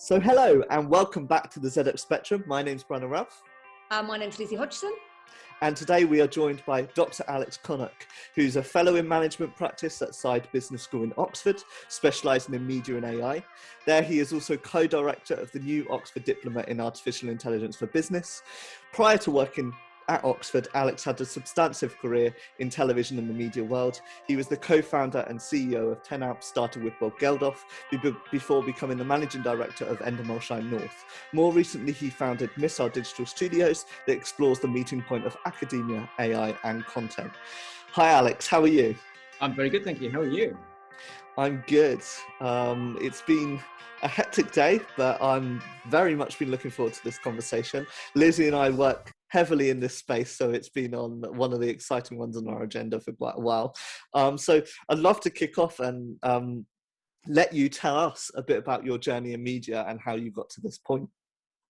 So hello and welcome back to the ZX Spectrum. My name's Brandon Ralph. My name's Lizzie Hodgson. And today we are joined by Dr Alex Connock, who's a fellow in management practice at Side Business School in Oxford, specialising in media and AI. There he is also co-director of the new Oxford Diploma in Artificial Intelligence for Business. Prior to working at Oxford, Alex had a substantive career in television and the media world. He was the co-founder and CEO of Ten Alps, starting with Bob Geldof, before becoming the managing director of Endemol Shine North. More recently, he founded Missile Digital Studios that explores the meeting point of academia, AI, and content. Hi, Alex. How are you? I'm very good, thank you. How are you? I'm good. It's been a hectic day, but I'm very much been looking forward to this conversation. Lizzie and I work heavily in this space, so it's been on one of the exciting ones on our agenda for quite a while. So I'd love to kick off and let you tell us a bit about your journey in media and how you got to this point.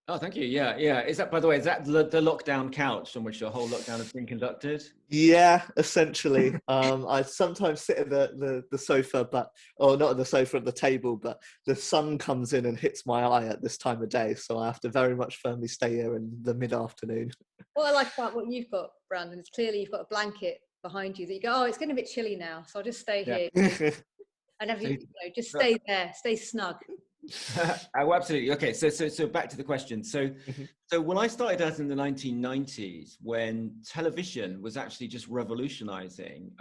Oh, thank you. Yeah. Is that, by the way, is that the lockdown couch on which your whole lockdown has been conducted? Yeah, essentially. I sometimes sit at the sofa, or not at the sofa, at the table, but the sun comes in and hits my eye at this time of day, so I have to very much firmly stay here in the mid-afternoon. What I like about what you've got, Brandon, is clearly you've got a blanket behind you that you go, oh, it's getting a bit chilly now, so I'll just stay here. And just stay there, stay snug. Oh, absolutely. Okay, so back to the question. So when I started out in the 1990s, when television was actually just revolutionizing,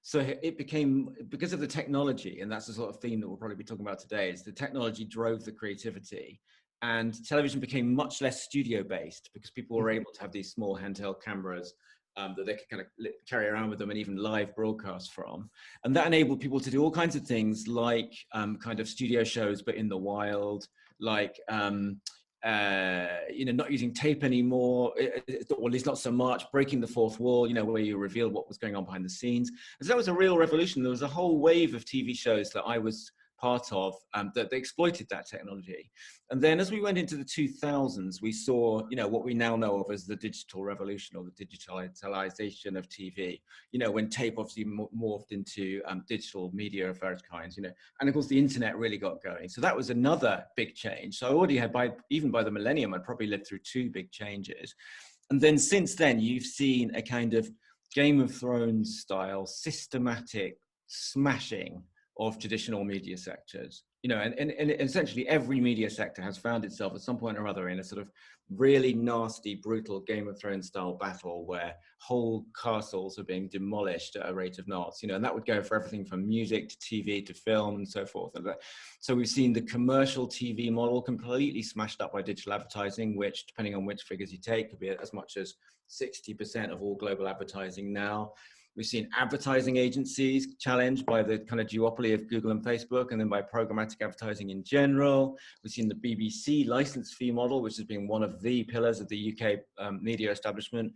so it became, because of the technology, and that's the sort of theme that we'll probably be talking about today, is the technology drove the creativity, and television became much less studio-based because people were able to have these small handheld cameras that they could kind of carry around with them and even live broadcast from. And that enabled people to do all kinds of things like kind of studio shows, but in the wild, like, not using tape anymore, or at least not so much, breaking the fourth wall, where you revealed what was going on behind the scenes. And so that was a real revolution. There was a whole wave of TV shows that I was part of that they exploited that technology. And then as we went into the 2000s, we saw, what we now know of as the digital revolution, or the digitalization of TV, when tape obviously morphed into digital media of various kinds, and of course the internet really got going. So that was another big change. So I already had, even by the millennium, I'd probably lived through two big changes. And then since then, you've seen a kind of Game of Thrones style systematic smashing of traditional media sectors, and essentially every media sector has found itself at some point or other in a sort of really nasty, brutal Game of Thrones style battle where whole castles are being demolished at a rate of knots, and that would go for everything from music to TV to film and so forth. So we've seen the commercial TV model completely smashed up by digital advertising, which, depending on which figures you take, could be as much as 60% of all global advertising now. We've seen advertising agencies challenged by the kind of duopoly of Google and Facebook, and then by programmatic advertising in general. We've seen the BBC license fee model, which has been one of the pillars of the UK media establishment,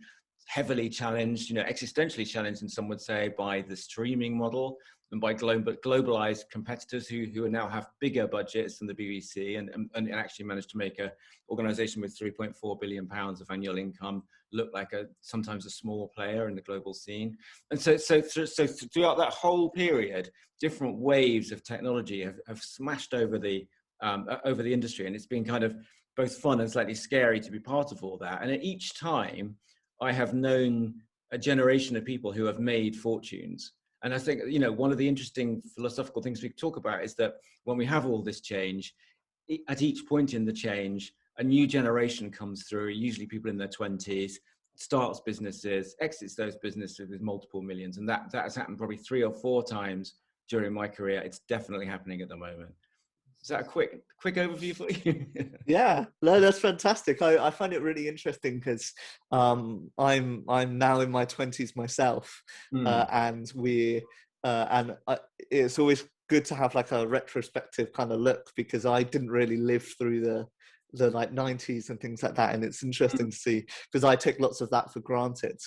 heavily challenged, existentially challenged, and some would say, by the streaming model and by globalized competitors who now have bigger budgets than the BBC and actually managed to make an organization with £3.4 billion of annual income look like sometimes a small player in the global scene. And so throughout that whole period, different waves of technology have smashed over the industry, and it's been kind of both fun and slightly scary to be part of all that. And at each time, I have known a generation of people who have made fortunes. And I think, one of the interesting philosophical things we talk about is that when we have all this change, at each point in the change, a new generation comes through, usually people in their 20s, starts businesses, exits those businesses with multiple millions. And that has happened probably 3 or 4 times during my career. It's definitely happening at the moment. Is that a quick overview for you? Yeah, no, that's fantastic. I find it really interesting because I'm now in my 20s myself, and it's always good to have like a retrospective kind of look, because I didn't really live through the like 90s and things like that, and it's interesting to see, because I take lots of that for granted.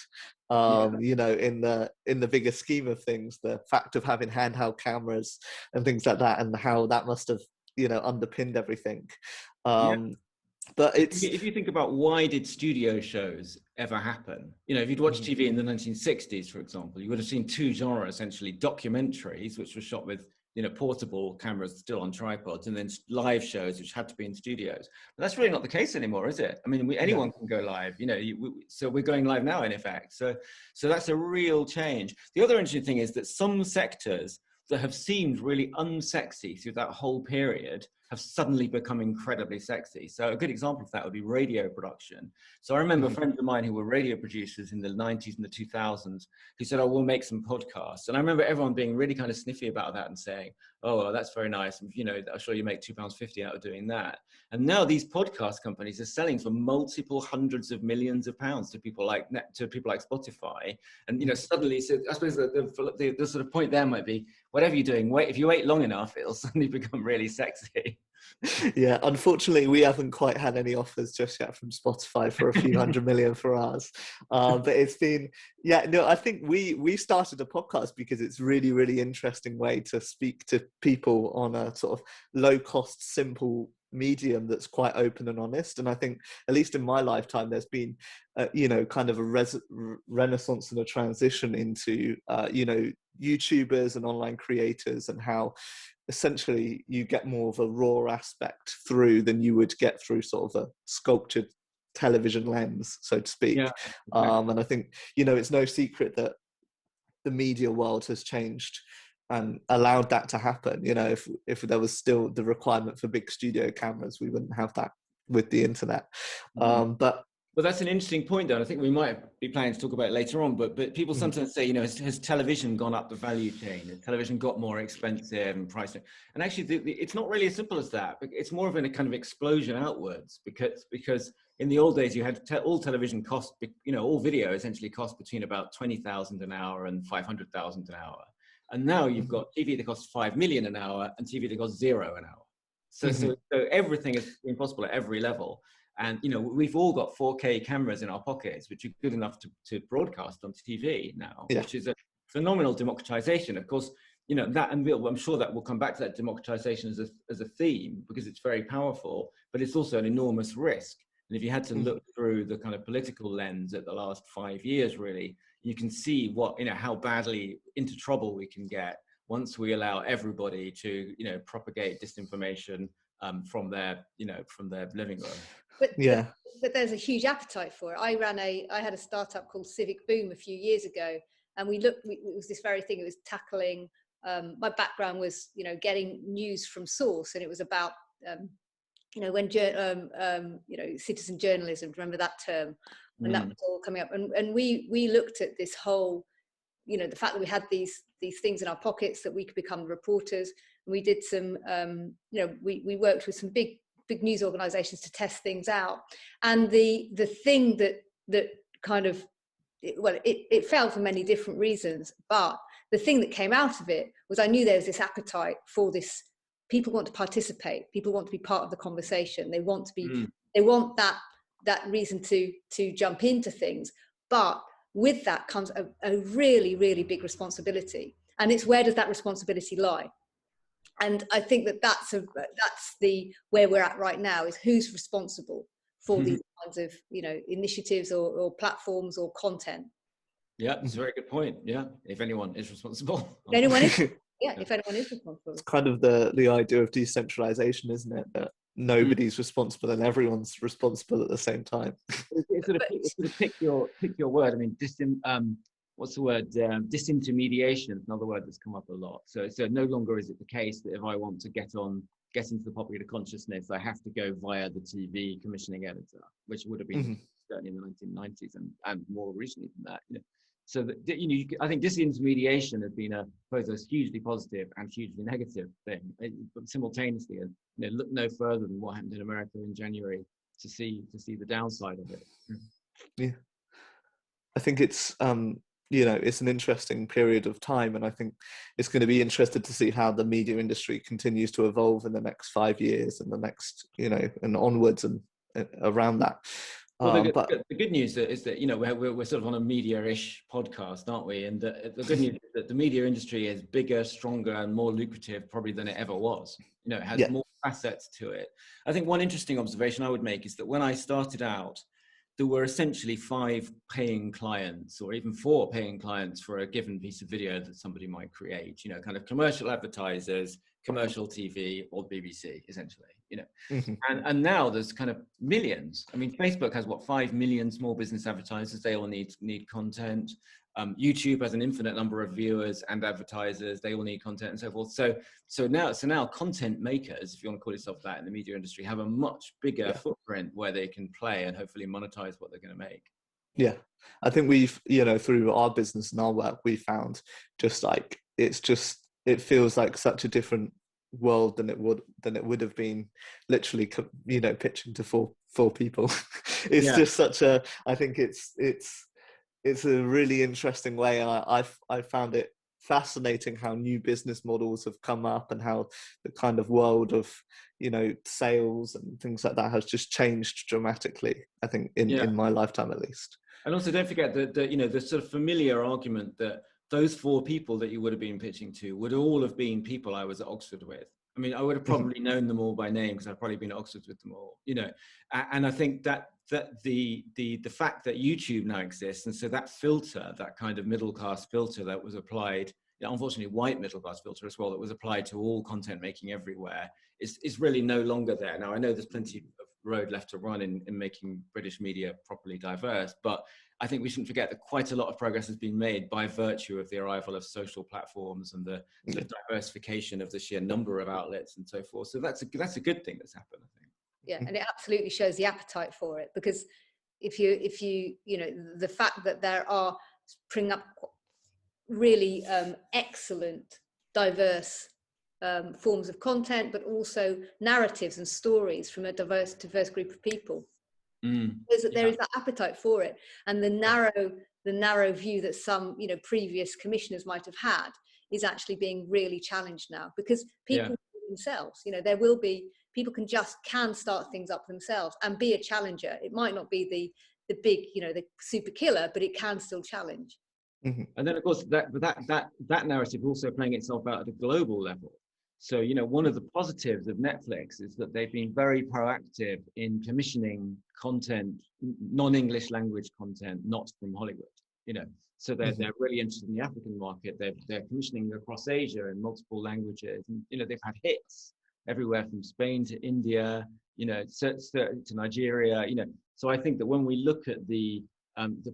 In the bigger scheme of things, the fact of having handheld cameras and things like that, and how that must have underpinned everything. But if you think about, why did studio shows ever happen? If you'd watched TV in the 1960s, for example, you would have seen two genres, essentially: documentaries, which were shot with portable cameras still on tripods, and then live shows which had to be in studios. But that's really not the case anymore, is it? I mean, anyone can go live, so we're going live now in effect. So that's a real change. The other interesting thing is that some sectors that have seemed really unsexy through that whole period have suddenly become incredibly sexy. So a good example of that would be radio production. So I remember friends of mine who were radio producers in the 90s and the 2000s who said, oh, we'll make some podcasts. And I remember everyone being really kind of sniffy about that and saying, oh, well, that's very nice. And, I'm sure you make £2.50 out of doing that. And now these podcast companies are selling for multiple hundreds of millions of pounds to people like Spotify. And, suddenly, so I suppose the sort of point there might be, whatever you're doing, if you wait long enough, it'll suddenly become really sexy. Yeah, unfortunately, we haven't quite had any offers just yet from Spotify for a few hundred million for ours. But it's been, I think we started a podcast because it's really, really interesting way to speak to people on a sort of low cost, simple medium that's quite open and honest. And I think, at least in my lifetime, there's been, kind of a renaissance and a transition into, YouTubers and online creators, and how essentially you get more of a raw aspect through than you would get through sort of a sculptured television lens, so to speak. Yeah. And I think, it's no secret that the media world has changed and allowed that to happen. If there was still the requirement for big studio cameras, we wouldn't have that with the internet. Well, that's an interesting point, though. I think we might be planning to talk about it later on. But people sometimes say, has television gone up the value chain? Has television got more expensive and pricing? And actually, it's not really as simple as that. It's more of a kind of explosion outwards, because in the old days, you had all television cost, all video essentially cost between about 20,000 an hour and 500,000 an hour. And now you've got TV that costs 5 million an hour and TV that costs 0 an hour. So everything is impossible at every level. And, we've all got 4K cameras in our pockets, which are good enough to broadcast on TV now, which is a phenomenal democratization. Of course, that, and I'm sure that we'll come back to that democratization as a theme, because it's very powerful, but it's also an enormous risk. And if you had to look through the kind of political lens at the last 5 years, really, you can see how badly into trouble we can get once we allow everybody to, propagate disinformation from their living room. But there's a huge appetite for it. I had a startup called Civic Boom a few years ago, and it was this very thing. It was tackling, my background was, getting news from source, and it was about, when, citizen journalism, remember that term, when that was all coming up. And we looked at this whole, the fact that we had these things in our pockets that we could become reporters. And we did some, we worked with some big news organizations to test things out. And the thing that kind of, it failed for many different reasons, but the thing that came out of it was I knew there was this appetite for this. People want to participate. People want to be part of the conversation. They want to be, they want that reason to jump into things. But with that comes a really, really big responsibility. And it's, where does that responsibility lie? And I think that's where we're at right now, is who's responsible for these kinds of, initiatives or platforms or content. Yeah, that's a very good point. Yeah, if anyone is responsible. If anyone is responsible. It's kind of the idea of decentralization, isn't it? That nobody's responsible and everyone's responsible at the same time. It's sort of pick your word. I mean, what's the word? Disintermediation is another word that's come up a lot. So no longer is it the case that if I want to get into the popular consciousness, I have to go via the TV commissioning editor, which would have been certainly in the 1990s and more recently than that. So that, I think disintermediation has been both a hugely positive and hugely negative thing. But simultaneously, look no further than what happened in America in January to see the downside of it. Yeah, I think it's it's an interesting period of time, and I think it's going to be interesting to see how the media industry continues to evolve in the next 5 years and the next, and onwards and around that. Well, the good news is that we're sort of on a media-ish podcast, aren't we? And the good news is that the media industry is bigger, stronger, and more lucrative probably than it ever was. It has more facets to it. I think one interesting observation I would make is that when I started out, there were essentially 5 paying clients, or even 4 paying clients for a given piece of video that somebody might create, you know, kind of commercial advertisers, commercial TV, or BBC, essentially, you know. Mm-hmm. And now there's kind of millions. I mean, Facebook has, what, 5 million small business advertisers. They all need content. YouTube has an infinite number of viewers and advertisers. They all need content and so forth. So now content makers, if you want to call yourself that in the media industry, have a much bigger footprint where they can play and hopefully monetize what they're going to make. Yeah, I think we've, you know, through our business and our work, we found just like it feels like such a different world than it would have been literally, you know, pitching to four people. It's just such a, I think it's a really interesting way, and I found it fascinating how new business models have come up and how the kind of world of, you know, sales and things like that has just changed dramatically, I think, in my lifetime at least. And also don't forget that, you know, the sort of familiar argument that those 4 people that you would have been pitching to would all have been people I was at Oxford with. I mean, I would have probably known them all by name because I've probably been at Oxford with them all, you know. And I think that the fact that YouTube now exists, and so that filter, that kind of middle class filter that was applied, unfortunately white middle class filter as well, that was applied to all content making everywhere, is really no longer there. Now I know there's plenty of road left to run in making British media properly diverse, but I think we shouldn't forget that quite a lot of progress has been made by virtue of the arrival of social platforms and the diversification of the sheer number of outlets and so forth. So that's a good thing that's happened, I think. Yeah, and it absolutely shows the appetite for it, because if you know, the fact that there are spring up really excellent, diverse forms of content, but also narratives and stories from a diverse group of people. There is that appetite for it, and the narrow view that some, you know, previous commissioners might have had is actually being really challenged now, because people themselves, you know, there will be people can start things up themselves and be a challenger. It might not be the big, you know, the super killer, but it can still challenge. Mm-hmm. And then of course that narrative also playing itself out at a global level. So, you know, one of the positives of Netflix is that they've been very proactive in commissioning content, non-English language content, not from Hollywood, you know. So they're really interested in the African market. They're commissioning across Asia in multiple languages. And, you know, they've had hits everywhere from Spain to India, you know, to Nigeria, you know. So I think that when we look at the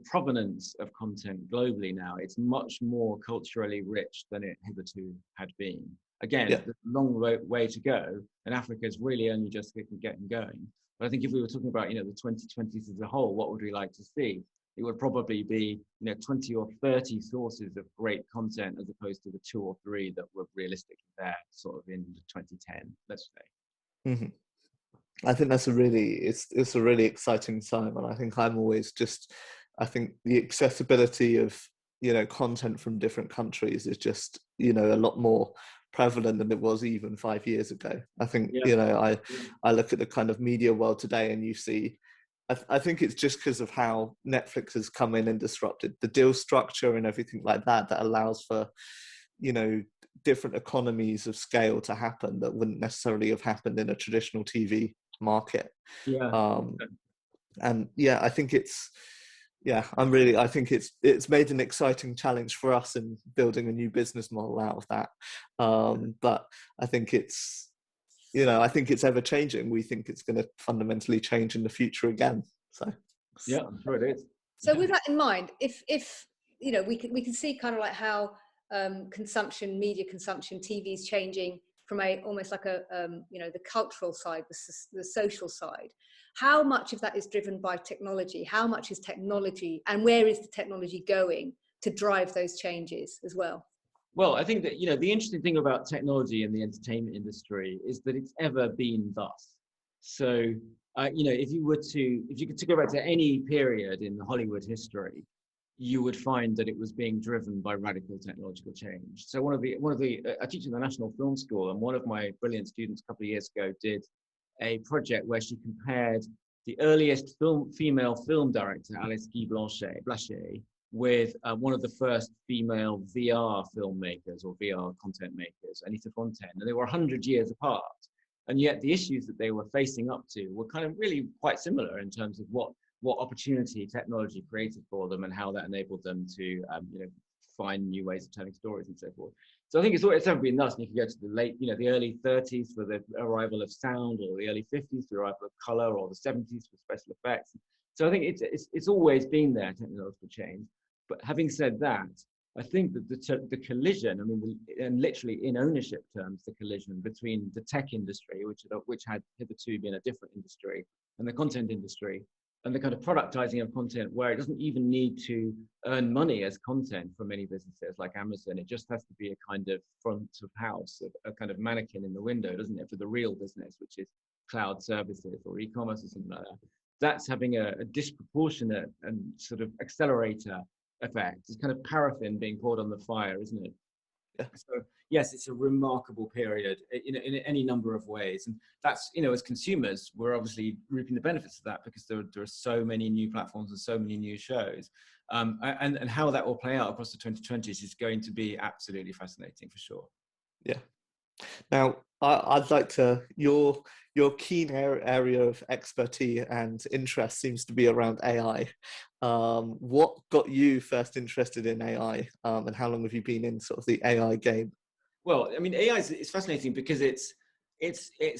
provenance of content globally now, it's much more culturally rich than it hitherto had been. Again, there's a long way to go, and Africa is really only just getting going. But I think if we were talking about, you know, the 2020s as a whole, what would we like to see? It would probably be, you know, 20 or 30 sources of great content, as opposed to the 2 or 3 that were realistically there sort of in 2010, let's say. Mm-hmm. I think that's it's a really exciting time, and I think I think the accessibility of, you know, content from different countries is just, you know, a lot more prevalent than it was even 5 years ago. I think, you know, I look at the kind of media world today, and you see, I think it's just because of how Netflix has come in and disrupted the deal structure and everything like that allows for, you know, different economies of scale to happen that wouldn't necessarily have happened in a traditional TV market. And I think I think it's made an exciting challenge for us in building a new business model out of that. But I think it's, you know, I think it's ever changing. We think it's going to fundamentally change in the future again. So yeah, I'm sure it is. So with that in mind, if you know, we can see kind of like how media consumption, TV is changing from almost like a you know, the cultural side, the social side. How much of that is driven by technology? How much is technology, and where is the technology going to drive those changes as well? Well, I think that, you know, the interesting thing about technology in the entertainment industry is that it's ever been thus. So, you know, if you could go back to any period in Hollywood history, you would find that it was being driven by radical technological change. So I teach at the National Film School, and one of my brilliant students a couple of years ago did a project where she compared the earliest female film director, Alice Guy Blanchet, with one of the first female VR filmmakers or VR content makers, Anita Fontaine, and they were 100 years apart. And yet the issues that they were facing up to were kind of really quite similar in terms of what what opportunity technology created for them and how that enabled them to, find new ways of telling stories and so forth. So I think it's ever been nuts. And you can go to the early 30s for the arrival of sound, or the early 50s for the arrival of color, or the 70s for special effects. So I think it's always been there, technological change. But having said that, I think that the collision, and literally in ownership terms, the collision between the tech industry, which had hitherto been a different industry, and the content industry, and the kind of productizing of content where it doesn't even need to earn money as content for many businesses like Amazon. It just has to be a kind of front of house, a kind of mannequin in the window, doesn't it, for the real business, which is cloud services or e-commerce or something like that. That's having a disproportionate and sort of accelerator effect. It's kind of paraffin being poured on the fire, isn't it? Yeah. So yes, it's a remarkable period in any number of ways, and that's, as consumers, we're obviously reaping the benefits of that, because there are so many new platforms and so many new shows, and how that will play out across the 2020s is going to be absolutely fascinating for sure. Yeah. Now, I'd like to, your keen area of expertise and interest seems to be around AI. What got you first interested in AI, and how long have you been in sort of the AI game? Well, AI is fascinating because it's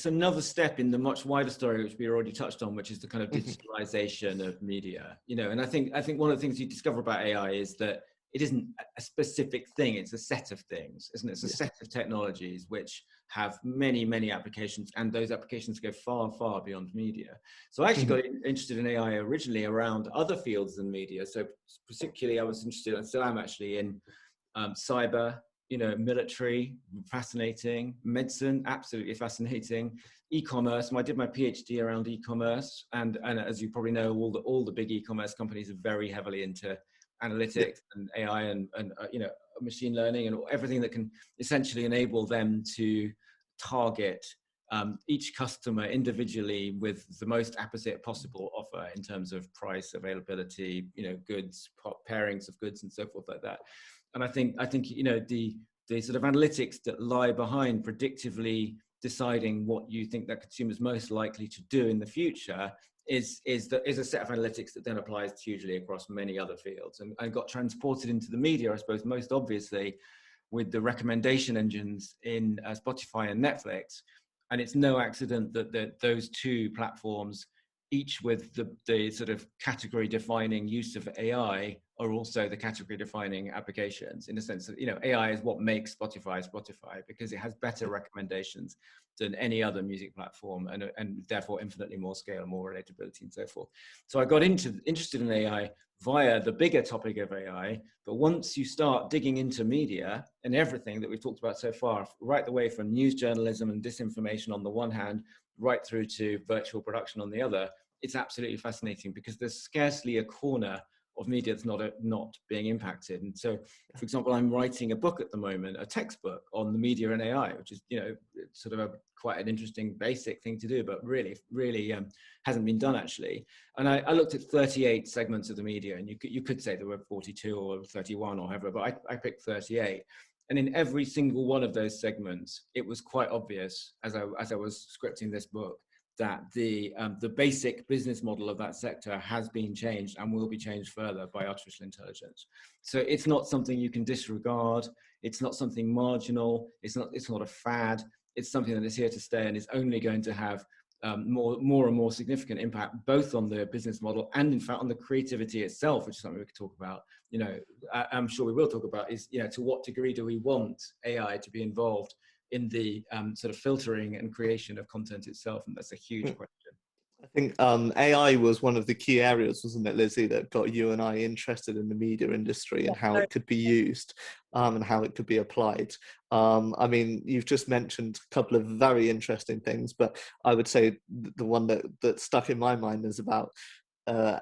another step in the much wider story, which we already touched on, which is the kind of digitalization of media. And I think one of the things you discover about AI is that it isn't a specific thing, it's a set of things, isn't it? It's a set of technologies which have many, many applications, and those applications go far, far beyond media. So I actually got interested in AI originally around other fields than media. So particularly I was interested, and still am actually, in cyber, military, fascinating, medicine, absolutely fascinating, e-commerce. I did my PhD around e-commerce, and as you probably know, all the big e-commerce companies are very heavily into analytics and AI and machine learning and everything that can essentially enable them to target each customer individually with the most apposite possible offer in terms of price, availability, goods, pairings of goods, and so forth like that. And I think the sort of analytics that lie behind predictively deciding what you think that consumer's most likely to do in the future is a set of analytics that then applies hugely across many other fields, and got transported into the media, I suppose, most obviously with the recommendation engines in Spotify and Netflix. And it's no accident that those two platforms, each with the sort of category defining use of AI, are also the category defining applications, in the sense that, AI is what makes Spotify, because it has better recommendations than any other music platform, and therefore infinitely more scale, more relatability, and so forth. So I got interested in AI via the bigger topic of AI. But once you start digging into media and everything that we've talked about so far, right the way from news journalism and disinformation on the one hand, right through to virtual production on the other, it's absolutely fascinating, because there's scarcely a corner of media that's not being impacted. And so, for example, I'm writing a book at the moment, a textbook on the media and AI, which is, sort of quite an interesting basic thing to do, but really hasn't been done actually. And I looked at 38 segments of the media, and you could say there were 42 or 31 or however, but I picked 38. And in every single one of those segments, it was quite obvious as I was scripting this book that the basic business model of that sector has been changed and will be changed further by artificial intelligence. So it's not something you can disregard. It's not something marginal. It's not a fad. It's something that is here to stay and is only going to have more and more significant impact, both on the business model and, in fact, on the creativity itself, which is something we could talk about. I'm sure we will talk about is, to what degree do we want AI to be involved in the sort of filtering and creation of content itself? And that's a huge question. I think AI was one of the key areas, wasn't it, Lizzie, that got you and I interested in the media industry and how it could be used and how it could be applied. You've just mentioned a couple of very interesting things, but I would say the one that stuck in my mind is about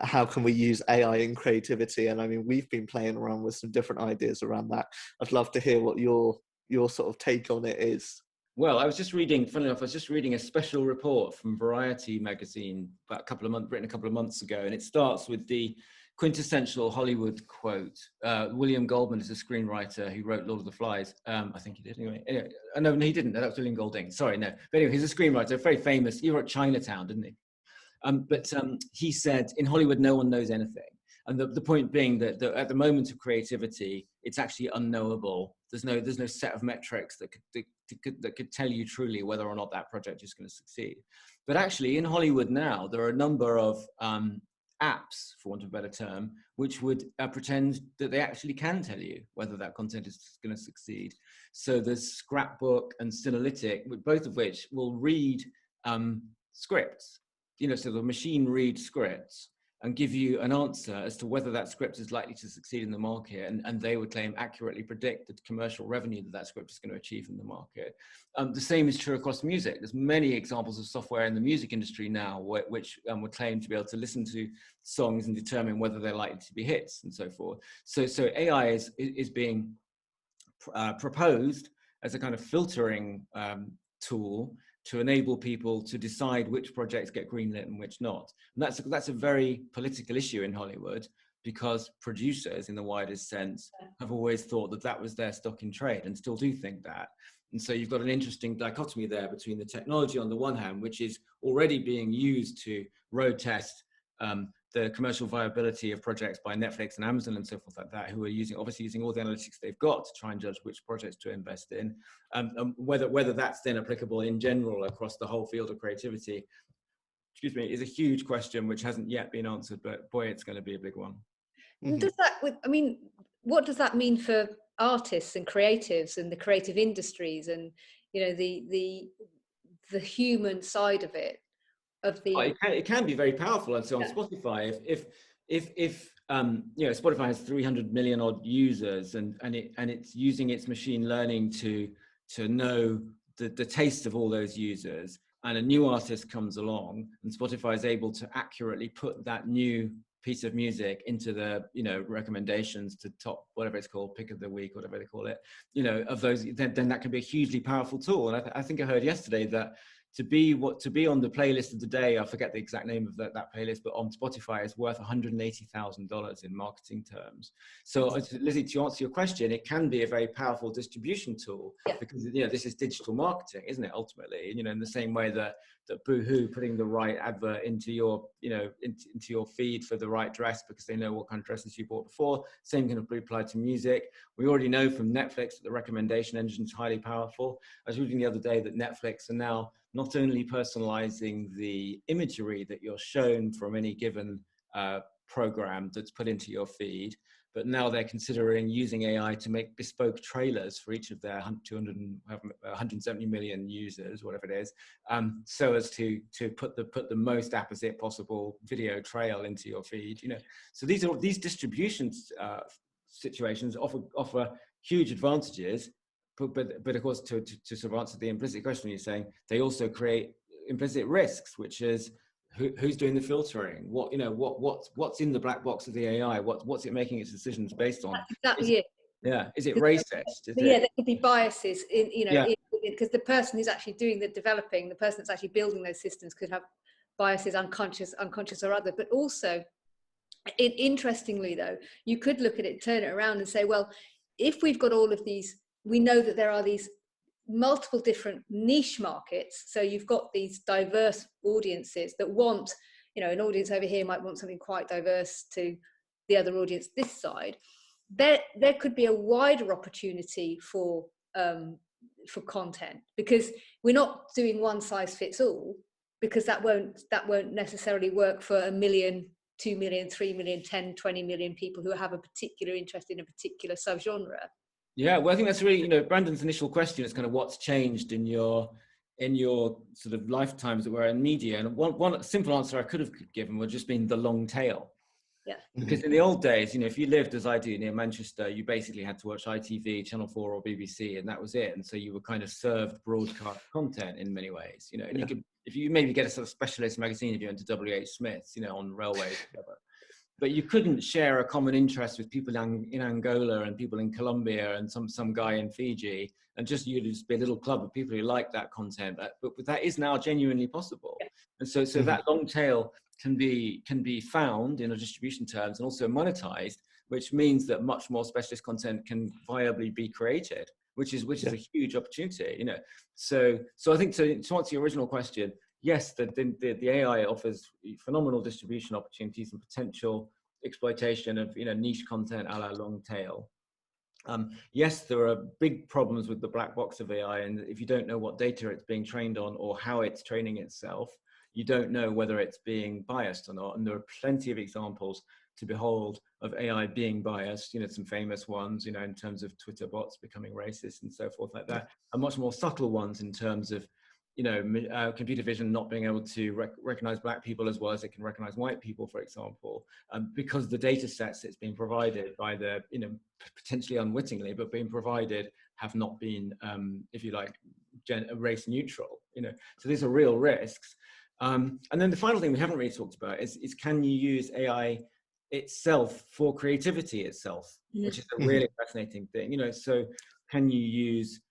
how can we use AI in creativity? And we've been playing around with some different ideas around that. I'd love to hear what your sort of take on it is. Well, funnily enough, I was just reading a special report from Variety magazine written a couple of months ago, and it starts with the quintessential Hollywood quote. William Goldman is a screenwriter who wrote Lord of the Flies. I think he did anyway. No, he didn't. That was William Golding. Sorry, no. But anyway, he's a screenwriter, very famous. He wrote Chinatown, didn't he? But he said, in Hollywood, no one knows anything. And the point being that at the moment of creativity, it's actually unknowable. There's no set of metrics that could tell you truly whether or not that project is going to succeed. But actually, in Hollywood now, there are a number of apps, for want of a better term, which would pretend that they actually can tell you whether that content is going to succeed. So there's Scrapbook and Synalytic, both of which will read scripts. So the machine reads scripts and give you an answer as to whether that script is likely to succeed in the market. And they would claim accurately predict the commercial revenue that script is going to achieve in the market. The same is true across music. There's many examples of software in the music industry now which would claim to be able to listen to songs and determine whether they're likely to be hits and so forth. So AI is being proposed as a kind of filtering tool to enable people to decide which projects get greenlit and which not. And that's a very political issue in Hollywood, because producers, in the widest sense, have always thought that was their stock in trade, and still do think that. And so you've got an interesting dichotomy there between the technology on the one hand, which is already being used to road test the commercial viability of projects by Netflix and Amazon and so forth like that, who are obviously using all the analytics they've got to try and judge which projects to invest in, whether that's then applicable in general across the whole field of creativity, is a huge question which hasn't yet been answered, but boy, it's going to be a big one. What does that mean for artists and creatives and the creative industries and the human side of it? It can be very powerful. And so on Spotify, if Spotify has 300 million odd users, and it's using its machine learning to know the taste of all those users, and a new artist comes along, and Spotify is able to accurately put that new piece of music into the recommendations to top, whatever it's called, pick of the week, whatever they call it, of those, then that can be a hugely powerful tool. And I think I heard yesterday that to be on the playlist of the day, I forget the exact name of that playlist, but on Spotify is worth $180,000 in marketing terms. So Lizzie, to answer your question, it can be a very powerful distribution tool, because this is digital marketing, isn't it? Ultimately, in the same way that Boohoo putting the right advert into your into your feed for the right dress because they know what kind of dresses you bought before. Same can be applied to music. We already know from Netflix that the recommendation engine is highly powerful. I was reading the other day that Netflix are now not only personalizing the imagery that you're shown from any given program that's put into your feed, but now they're considering using AI to make bespoke trailers for each of their 170 million users, whatever it is, so as to put the most apposite possible video trail into your feed. So these distribution situations offer huge advantages. But of course, to sort of answer the implicit question you're saying, they also create implicit risks, which is who's doing the filtering, what's in the black box of the AI, what's it making its decisions based on? That's exactly it. Yeah, is it racist? There could be biases because the person who's actually doing the developing, the person that's actually building those systems could have biases, unconscious or other. But also, interestingly though, you could look at it, turn it around and say, well, if we've got all of these, we know that there are these multiple different niche markets. So you've got these diverse audiences that want, an audience over here might want something quite diverse to the other audience this side. There could be a wider opportunity for content, because we're not doing one size fits all, because that won't necessarily work for 1 million, 2 million, 3 million, 10, 20 million people who have a particular interest in a particular subgenre. Yeah, well, I think that's really, Brandon's initial question is kind of what's changed in your sort of lifetimes that were in media. And one simple answer I could have given would just been the long tail. Yeah. Because in the old days, if you lived as I do near Manchester, you basically had to watch ITV, Channel 4 or BBC, and that was it. And so you were kind of served broadcast content in many ways, and you could, if you maybe get a sort of specialist magazine if you went to WH Smith's, on railways, whatever. But you couldn't share a common interest with people in Angola and people in Colombia and some guy in Fiji, and you'd just be a little club of people who like that content. But that is now genuinely possible. And so that long tail can be found in a distribution terms and also monetized, which means that much more specialist content can viably be created, which is a huge opportunity. So I think to answer your original question, yes, the AI offers phenomenal distribution opportunities and potential exploitation of niche content a la long tail. Yes, there are big problems with the black box of AI, and if you don't know what data it's being trained on or how it's training itself, you don't know whether it's being biased or not. And there are plenty of examples to behold of AI being biased, some famous ones, in terms of Twitter bots becoming racist and so forth like that, and much more subtle ones in terms of, computer vision not being able to recognize black people as well as it can recognize white people, for example, because the data sets that's being provided by the, potentially unwittingly, but being provided have not been, if you like, race neutral, so these are real risks. And then the final thing we haven't really talked about is can you use AI itself for creativity itself, which is a really fascinating thing, so can you use,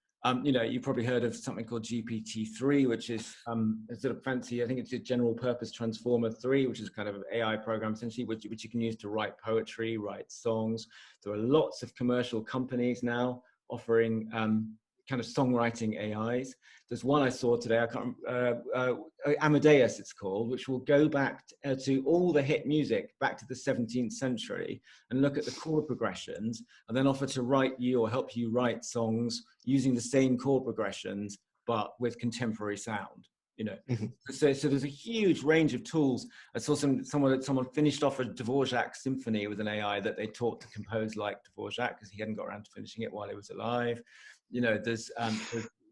you've probably heard of something called GPT-3, which is a sort of fancy, I think it's a general purpose transformer 3, which is kind of an AI program essentially, which you can use to write poetry, write songs. There are lots of commercial companies now offering kind of songwriting AIs. There's one I saw today, I can't Amadeus it's called, which will go back to all the hit music back to the 17th century and look at the chord progressions and then offer to write you or help you write songs using the same chord progressions but with contemporary sound. So there's a huge range of tools. I saw someone finished off a Dvorak symphony with an AI that they taught to compose like Dvorak because he hadn't got around to finishing it while he was alive.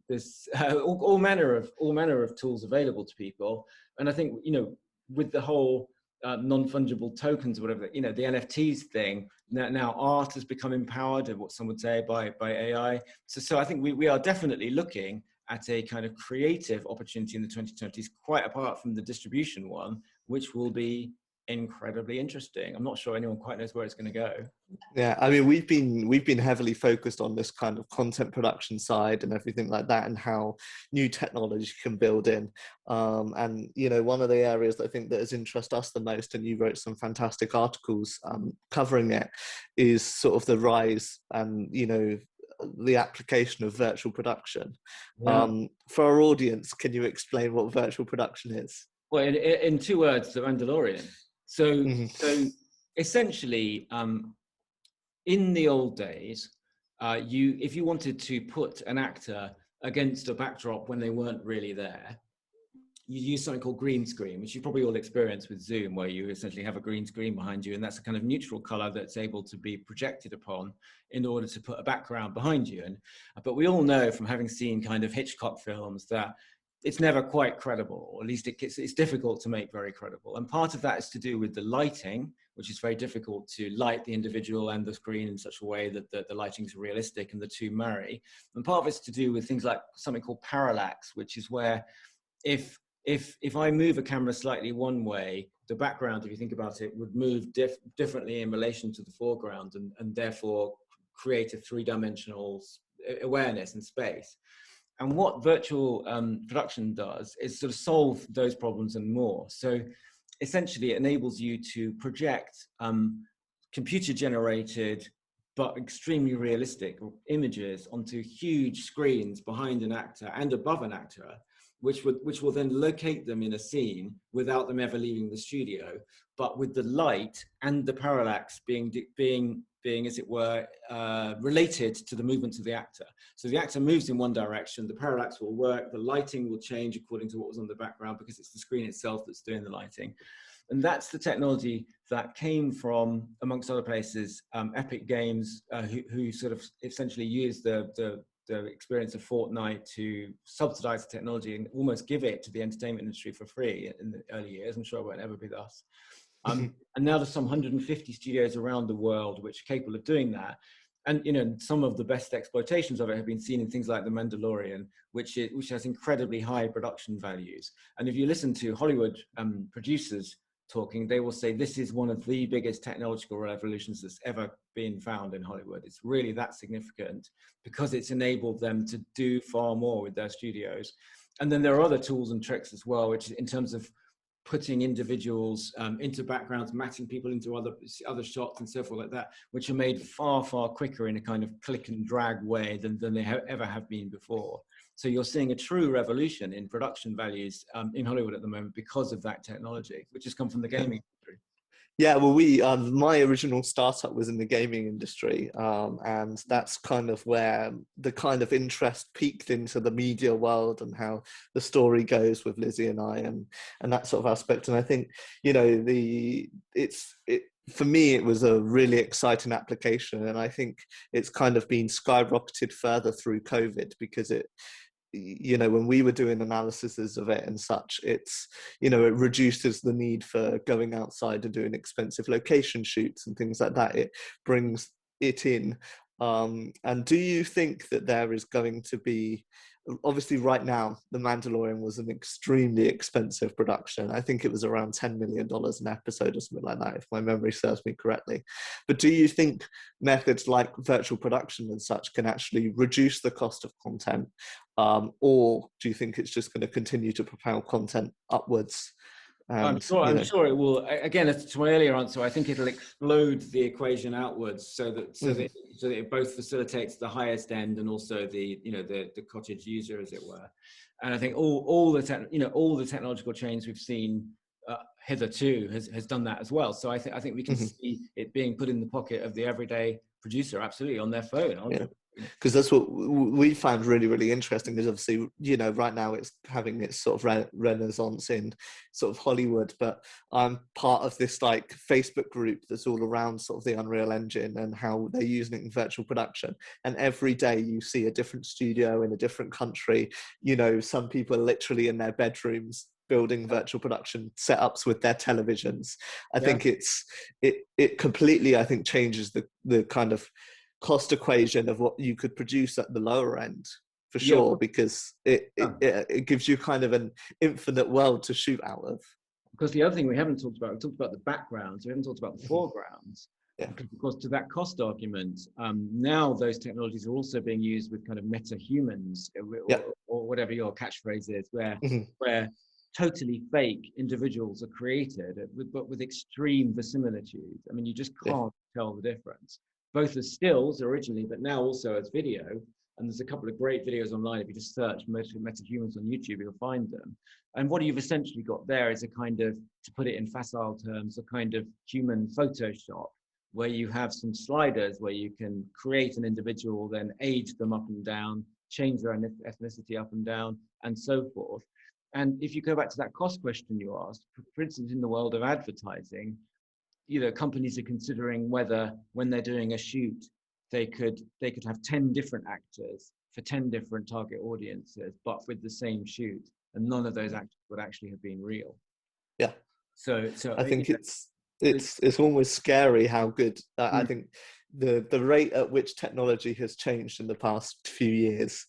There's all manner of tools available to people, and I think with the whole non-fungible tokens or whatever, the NFTs thing, now art has become empowered, what some would say, by AI. So I think we are definitely looking at a kind of creative opportunity in the 2020s, quite apart from the distribution one, which will be incredibly interesting. I'm not sure anyone quite knows where it's going to go. Yeah, I mean, we've been heavily focused on this kind of content production side and everything like that, and how new technology can build in. And one of the areas that I think that has interested us the most, and you wrote some fantastic articles covering it, is sort of the rise and the application of virtual production. Yeah. For our audience, can you explain what virtual production is? Well, in 2 words, the Mandalorian. So essentially, in the old days, if you wanted to put an actor against a backdrop when they weren't really there, you use something called green screen, which you probably all experienced with Zoom, where you essentially have a green screen behind you, and that's a kind of neutral color that's able to be projected upon in order to put a background behind you. But we all know from having seen kind of Hitchcock films that it's never quite credible, or at least it's difficult to make very credible. And part of that is to do with the lighting, which is very difficult to light the individual and the screen in such a way that the lighting is realistic and the two marry. And part of it's to do with things like something called parallax, which is where if I move a camera slightly one way, the background, if you think about it, would move differently in relation to the foreground, and therefore create a 3-dimensional awareness in space. And what virtual production does is sort of solve those problems and more. So essentially it enables you to project computer-generated but extremely realistic images onto huge screens behind an actor and above an actor, which will then locate them in a scene without them ever leaving the studio, but with the light and the parallax being as it were, related to the movements of the actor. So the actor moves in one direction, the parallax will work, the lighting will change according to what was on the background because it's the screen itself that's doing the lighting. And that's the technology that came from, amongst other places, Epic Games, who sort of essentially used the experience of Fortnite to subsidize the technology and almost give it to the entertainment industry for free in the early years. I'm sure it won't ever be thus. And now there's some 150 studios around the world which are capable of doing that. And some of the best exploitations of it have been seen in things like The Mandalorian, which has incredibly high production values. And if you listen to Hollywood producers talking, they will say this is one of the biggest technological revolutions that's ever been found in Hollywood. It's really that significant because it's enabled them to do far more with their studios. And then there are other tools and tricks as well, which in terms of putting individuals into backgrounds, matching people into other shots and so forth like that, which are made far, far quicker in a kind of click and drag way than they ever have been before. So you're seeing a true revolution in production values in Hollywood at the moment because of that technology, which has come from the gaming industry. Yeah, well, my original startup was in the gaming industry, and that's kind of where the kind of interest peaked into the media world and how the story goes with Lizzie and I, and that sort of aspect. And I think, you know, for me, it was a really exciting application, and I think it's kind of been skyrocketed further through COVID, because it, you know, when we were doing analyses of it and such, it's, you know, it reduces the need for going outside and doing expensive location shoots and things like that. It brings it in. And do you think that there is going to be, obviously right now, The Mandalorian was an extremely expensive production. I think it was around $10 million an episode or something like that, if my memory serves me correctly. But do you think methods like virtual production and such can actually reduce the cost of content? Or do you think it's just going to continue to propel content upwards? And, I'm sure it will. Again, to my earlier answer, I think it'll explode the equation outwards so that it both facilitates the highest end and also the cottage user, as it were. And I think all the technological change we've seen hitherto has done that as well. So I think we can see it being put in the pocket of the everyday producer, absolutely, on their phone. Yeah. Because that's what we found really, really interesting, because obviously, you know, right now it's having its sort of renaissance in sort of Hollywood, but I'm part of this like Facebook group that's all around sort of the Unreal Engine and how they're using it in virtual production. And every day you see a different studio in a different country. You know, some people are literally in their bedrooms building virtual production setups with their televisions. I think it completely, I think, changes the kind of cost equation of what you could produce at the lower end, for sure, because it gives you kind of an infinite world to shoot out of. Because the other thing we haven't talked about, we talked about the backgrounds, we haven't talked about the foregrounds. Yeah. Because to that cost argument, now those technologies are also being used with kind of meta-humans, or whatever your catchphrase is, where totally fake individuals are created, but with extreme verisimilitude. I mean, you just can't tell the difference. Both as stills originally, but now also as video. And there's a couple of great videos online. If you just search meta-humans on YouTube, you'll find them. And what you've essentially got there is a kind of, to put it in facile terms, a kind of human Photoshop, where you have some sliders where you can create an individual, then age them up and down, change their ethnicity up and down, and so forth. And if you go back to that cost question you asked, for instance, in the world of advertising, you know, companies are considering whether, when they're doing a shoot, they could have 10 different actors for 10 different target audiences, but with the same shoot, and none of those actors would actually have been real. Yeah. So I think it's almost scary how good. I think the rate at which technology has changed in the past few years.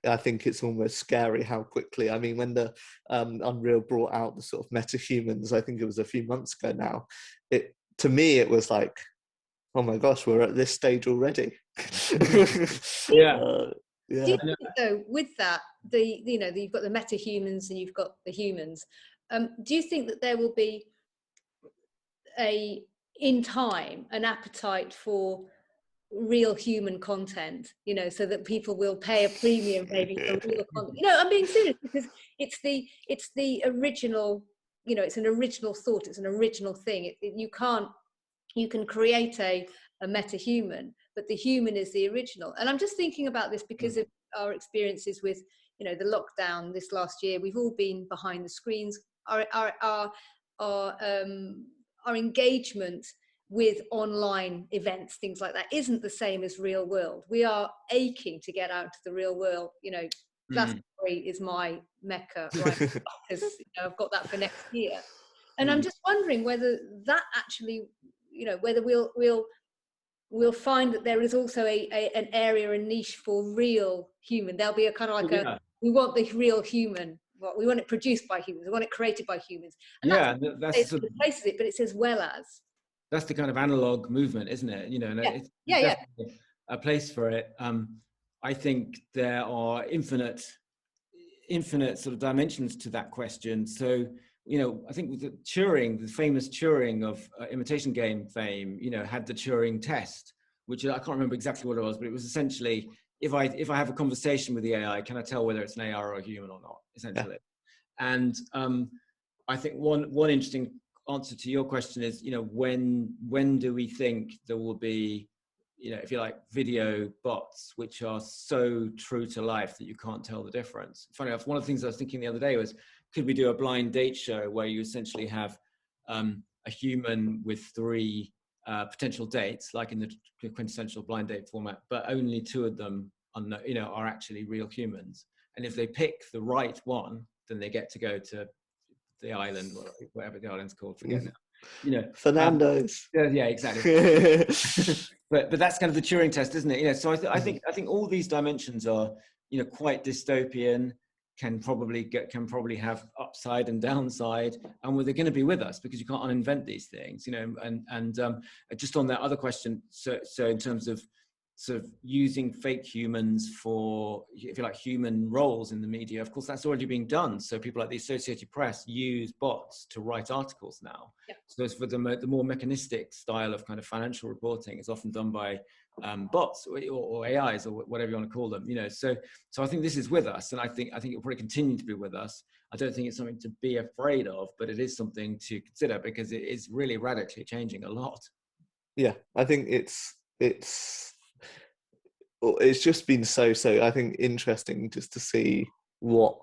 I think it's almost scary how quickly. I mean, when the Unreal brought out the sort of meta-humans, I think it was a few months ago now, to me it was like, oh my gosh, we're at this stage already. Yeah. Do you think, though, with that, you've got the meta-humans and you've got the humans, do you think that there will be in time an appetite for real human content, you know, so that people will pay a premium maybe for real content? You know, I'm being serious, because it's the original, you know, it's an original thought, it's an original thing. You can create a meta-human, but the human is the original. And I'm just thinking about this because of our experiences with, you know, the lockdown this last year. We've all been behind the screens. Our engagement with online events, things like that, isn't the same as real world. We are aching to get out to the real world. You know, Glastonbury is my mecca, right? Because, you know, I've got that for next year. And I'm just wondering whether that actually, you know, whether we'll find that there is also an area, a niche for real human. There'll be a kind of like we want the real human. We want it produced by humans. We want it created by humans. And that's replaces it, but it says well as. That's the kind of analog movement, isn't it? You know, it's definitely a place for it. I think there are infinite sort of dimensions to that question. So, you know, I think with the famous Turing of imitation game fame, you know, had the Turing Test, which I can't remember exactly what it was, but it was essentially if I have a conversation with the AI, can I tell whether it's an AI or a human or not, essentially? Yeah. And I think one interesting answer to your question is, when do we think there will be, if you like, video bots which are so true to life that you can't tell the difference? Funny enough, one of the things I was thinking the other day was, could we do a blind date show where you essentially have a human with 3 potential dates, like in the quintessential blind date format, but only 2 of them are actually real humans. And if they pick the right one, then they get to go to the island, or whatever the island's called, forget now. Fernando's. Yeah, exactly. but that's kind of the Turing test, isn't it? So I think all these dimensions are, quite dystopian, can probably have upside and downside, and they're going to be with us because you can't uninvent these things, and just on that other question, so in terms of sort of using fake humans for, if you like, human roles in the media, of course that's already being done. So people like the Associated Press use bots to write articles now. Yeah. So for the more mechanistic style of kind of financial reporting, it's often done by bots or AIs or whatever you want to call them. So I think this is with us, and I think it will probably continue to be with us. I don't think it's something to be afraid of, but it is something to consider because it is really radically changing a lot. Yeah, I think it's just been so I think interesting just to see what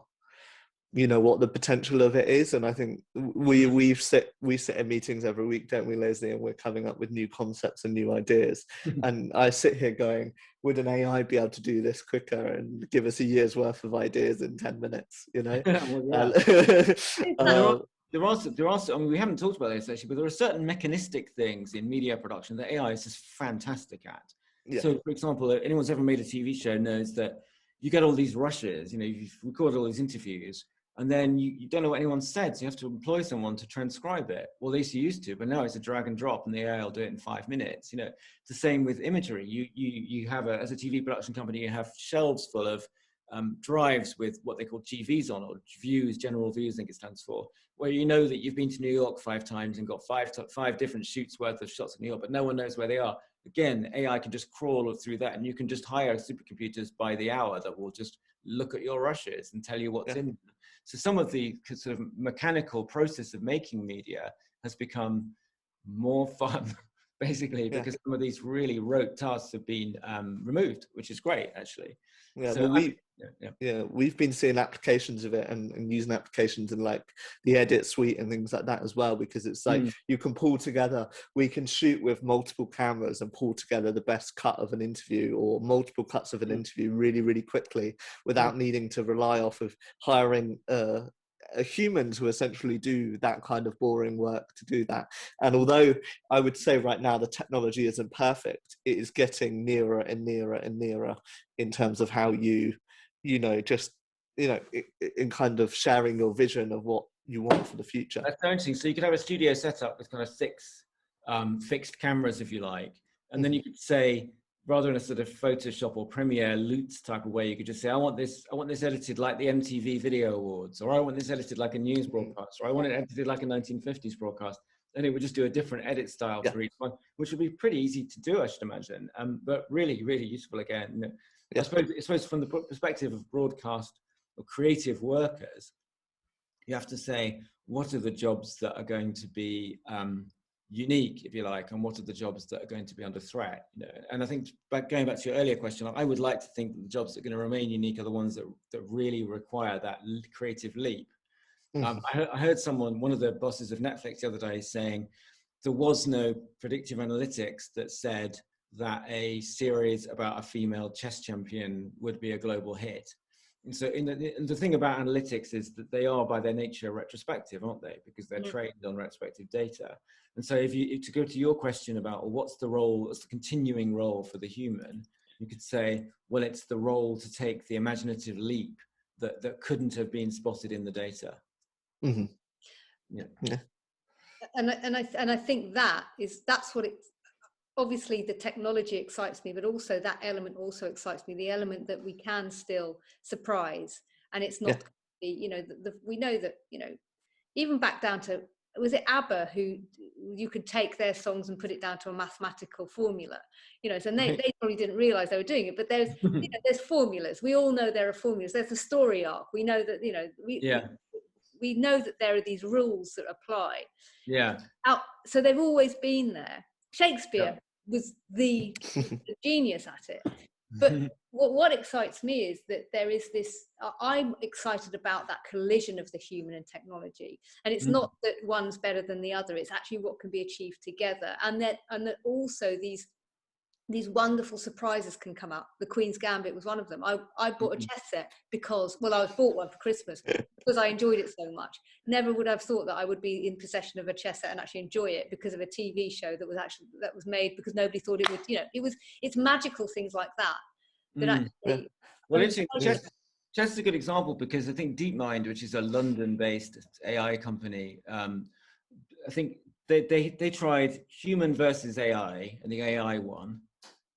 the potential of it is. And I think we sit in meetings every week, don't we, Leslie, and we're coming up with new concepts and new ideas. And I sit here going, would an AI be able to do this quicker and give us a year's worth of ideas in 10 minutes? Well, yeah. There are, I mean, we haven't talked about this actually, but there are certain mechanistic things in media production that AI is just fantastic at. Yeah. So, for example, anyone's ever made a TV show knows that you get all these rushes, you've recorded all these interviews, and then you don't know what anyone said, so you have to employ someone to transcribe it. Well, they used to, but now it's a drag and drop, and the AI will do it in 5 minutes. It's the same with imagery. You have as a TV production company, you have shelves full of drives with what they call GVs on, or views, general views, I think it stands for, where that you've been to New York 5 times and got five different shoots worth of shots of New York, but no one knows where they are. Again, AI can just crawl through that, and you can just hire supercomputers by the hour that will just look at your rushes and tell you what's in them. So some of the sort of mechanical process of making media has become more fun, basically, because some of these really rote tasks have been removed, which is great, actually. Yeah, so well, we've been seeing applications of it and using applications in like the edit suite and things like that as well, because it's like you can pull together, we can shoot with multiple cameras and pull together the best cut of an interview or multiple cuts of an interview really, really quickly without needing to rely off of hiring humans who essentially do that kind of boring work to do that. And although I would say right now the technology isn't perfect, it is getting nearer and nearer and nearer in terms of how in kind of sharing your vision of what you want for the future. That's interesting. So you could have a studio set up with kind of 6 fixed cameras, if you like, and then you could say, rather than a sort of Photoshop or Premiere Lutz type of way, you could just say, I want this edited like the MTV Video Awards, or I want this edited like a news broadcast, or I want it edited like a 1950s broadcast. And it would just do a different edit style for each one, which would be pretty easy to do, I should imagine, but really, really useful again. I suppose from the perspective of broadcast or creative workers, you have to say, what are the jobs that are going to be unique, if you like, and what are the jobs that are going to be under threat? And I think, going back to your earlier question, I would like to think that the jobs that are going to remain unique are the ones that really require that creative leap. I heard one of the bosses of Netflix the other day saying there was no predictive analytics that said that a series about a female chess champion would be a global hit. And so the thing about analytics is that they are by their nature retrospective, aren't they? Because they're trained on retrospective data. And so to go to your question about what's the continuing role for the human, you could say, well, it's the role to take the imaginative leap that couldn't have been spotted in the data. And I think that's what it's. Obviously the technology excites me, but also that element also excites me, the element that we can still surprise, and it's not we know that even back down to was it ABBA who you could take their songs and put it down to a mathematical formula, so they probably didn't realize they were doing it, but there's there's formulas. We all know there are formulas. There's a story arc. We know that we know that there are these rules that apply. So they've always been there. Shakespeare was the genius at it. But what excites me is that there is this, I'm excited about that collision of the human and technology. And it's not that one's better than the other, it's actually what can be achieved together. And that also these wonderful surprises can come up. The Queen's Gambit was one of them. I bought a chess set because, I was bought one for Christmas because I enjoyed it so much. Never would have thought that I would be in possession of a chess set and actually enjoy it because of a TV show that was made because nobody thought it would, it's magical things like that. Actually, well, chess is a good example because I think DeepMind, which is a London-based AI company, I think they tried human versus AI and the AI won.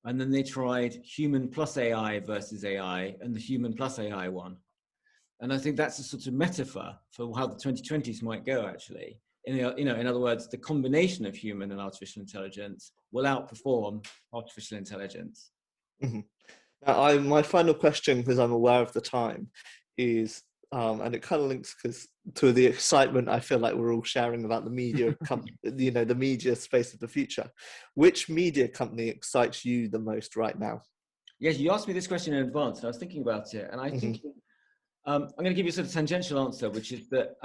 And then they tried human plus AI versus AI, and the human plus AI won. And I think that's a sort of metaphor for how the 2020s might go, actually. In other words, the combination of human and artificial intelligence will outperform artificial intelligence. Mm-hmm. Now, my final question, because I'm aware of the time, is, and it kind of links to the excitement I feel like we're all sharing about the media, the media space of the future. Which media company excites you the most right now? Yes, you asked me this question in advance, and I was thinking about it, and I think I'm going to give you a sort of tangential answer, which is that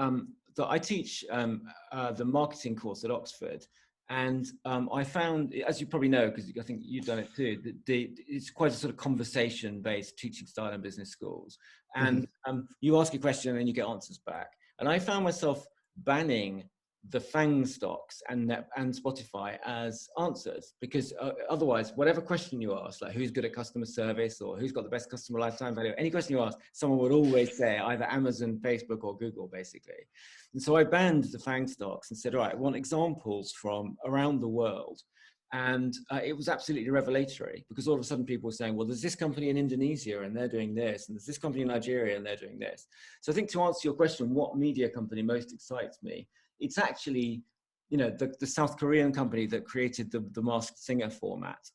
I teach the marketing course at Oxford. And I found, as you probably know, because I think you've done it too, that it's quite a sort of conversation-based teaching style in business schools. And you ask a question and then you get answers back. And I found myself banning the FANG stocks and Spotify as answers, because otherwise, whatever question you ask, like who's good at customer service or who's got the best customer lifetime value, any question you ask, someone would always say either Amazon, Facebook, or Google, basically. And so I banned the FANG stocks and said, all right, I want examples from around the world. And it was absolutely revelatory, because all of a sudden people were saying, well, there's this company in Indonesia and they're doing this, and there's this company in Nigeria and they're doing this. So I think to answer your question, what media company most excites me, it's actually, the South Korean company that created the Masked Singer format,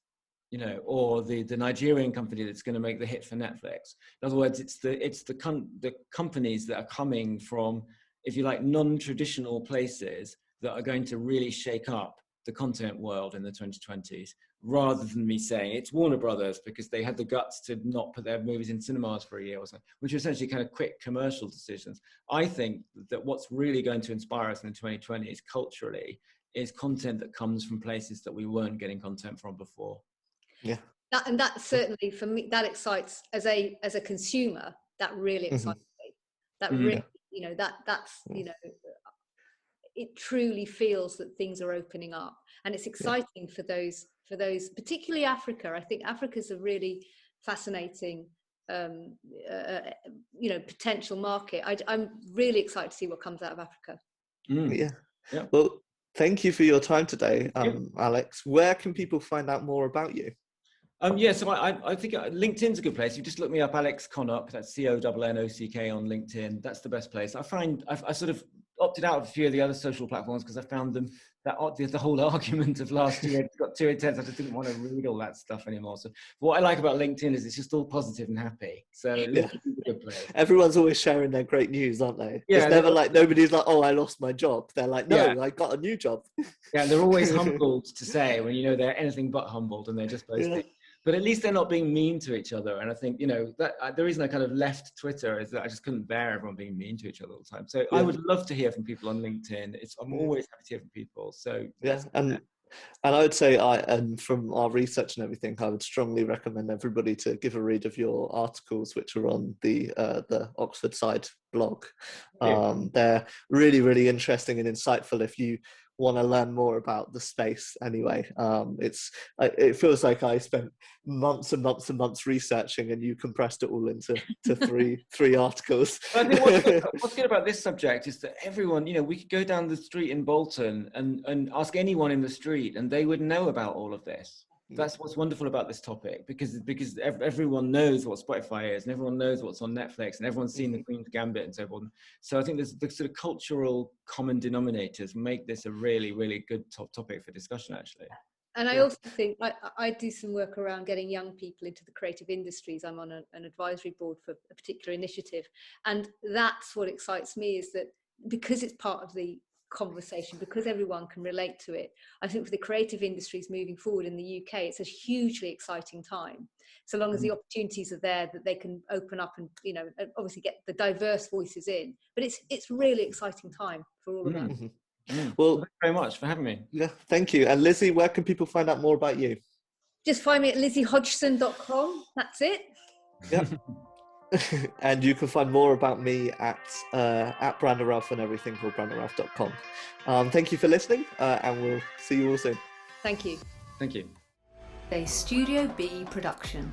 or the Nigerian company that's going to make the hit for Netflix. In other words, it's the companies that are coming from, if you like, non-traditional places that are going to really shake up the content world in the 2020s, rather than me saying it's Warner Brothers because they had the guts to not put their movies in cinemas for a year or something, which are essentially kind of quick commercial decisions. I think that what's really going to inspire us in the 2020s culturally is content that comes from places that we weren't getting content from before. Yeah. And that certainly, for me, that excites as a consumer, that really excites me. That really, it truly feels that things are opening up, and it's exciting for those, particularly Africa. I think Africa's a really fascinating, potential market. I'm really excited to see what comes out of Africa. Yeah. Well, thank you for your time today, Alex. Where can people find out more about you? So I think LinkedIn's a good place. You just look me up, Alex Connock, that's Connock on LinkedIn. That's the best place. I find I sort of opted out of a few of the other social platforms because I found them, that the whole argument of last year got too intense. I just didn't want to read all that stuff anymore. So what I like about LinkedIn is it's just all positive and happy. So LinkedIn's a good place. Everyone's always sharing their great news, aren't they? Yeah, it's never like nobody's like, oh, I lost my job. They're like, no, I got a new job. Yeah, they're always humbled to say, when they're anything but humbled, and they're just posting. But at least they're not being mean to each other. And I think, that the reason I kind of left Twitter is that I just couldn't bear everyone being mean to each other all the time. So I would love to hear from people on LinkedIn. I'm always happy to hear from people. So and I would say, and from our research and everything, I would strongly recommend everybody to give a read of your articles, which are on the Oxford Side blog. They're really, really interesting and insightful if you want to learn more about the space anyway. It feels like I spent months and months and months researching, and you compressed it all into three articles. I think what's good about this subject is that everyone, we could go down the street in Bolton and ask anyone in the street and they would know about all of this. That's what's wonderful about this topic, because everyone knows what Spotify is, and everyone knows what's on Netflix, and everyone's seen the Queen's Gambit and so forth. So I think there's the sort of cultural common denominators make this a really, really good topic for discussion, actually. And I also think I do some work around getting young people into the creative industries. I'm on an advisory board for a particular initiative. And that's what excites me, is that because it's part of the conversation, because everyone can relate to it, I think for the creative industries moving forward in the UK, it's a hugely exciting time. So long as the opportunities are there that they can open up and, you know, obviously get the diverse voices in. But it's really exciting time for all of us. Well, thank you very much for having me. Yeah, thank you. And Lizzie, where can people find out more about you? Just find me at lizziehodgson.com. That's it. Yeah. And you can find more about me at Brandon Ralph and everything called brandonralph.com. Thank you for listening, and we'll see you all soon. Thank you. Thank you. A Studio B production.